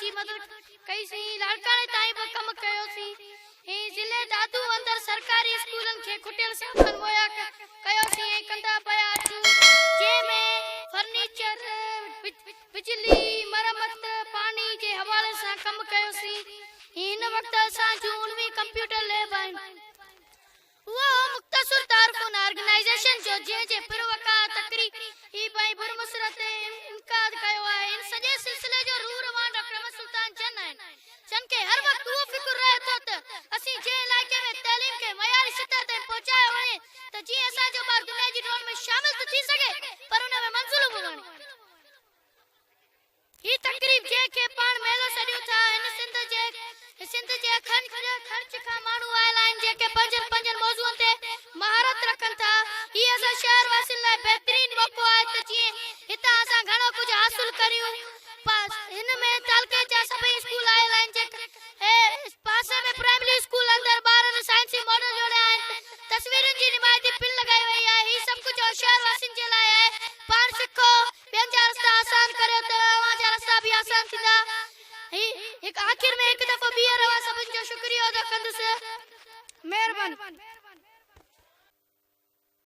जी मदद कई सी लाड़काणे ताईं बि कम कयो सी ही जिले दादू अंदर सरकारी स्कूलन के खुटियल सामान मोया कयो सी ऐं कंदा पिया अचूं जंहिंमें फर्नीचर बिजली मरम्मत पानी जे हवाले सां कम कयो सी हिन वक्त असां जूं 19 कंप्यूटर लैब आहिनि वो मुख्तसर तारकुन ऑर्गेनाइजेशन जो जे पिरवका तकरीब ही भाई बुरमसरत इनकाद कयो है इन सजे सिलसिले जो रूह रवान डॉक्टर सुल्तान जन है जन के हर वक्त वो फिक्र रहे तो असि जे इलाके में तालीम के मयारी सतह ते पहुंचायो वने त जी असा जो बार दुनिया जी डोर में शामिल तो थी सके पर उन में मंजूर वने ही तकरीब जे के पान मेलो सडियो था इन सिंध जे खर्च का मानू आयल आइन जे के पंजन मौजूदन ते महारत रखन था ही असा शहर वासिन ला बेहतरीन मौको है त जी हिता असा घणो कुछ हासिल करियो पास इन में तालके जा सभई स्कूल आयल आइन जे पासे में प्राइमरी स्कूल अंदर बारन साइंसी मॉडल जोड़े आइन तस्वीरन जी निमायती पिल लगाई वई है ही सब कुछ शहर वासिन जे लाए है पान सिखो बेन जा रास्ता आसान करियो त वहां जा रास्ता भी आसान थींदा एक आखिर में एक दफा बियर रवा सब जो शुक्रिया अदा कंदुस मेहरबानी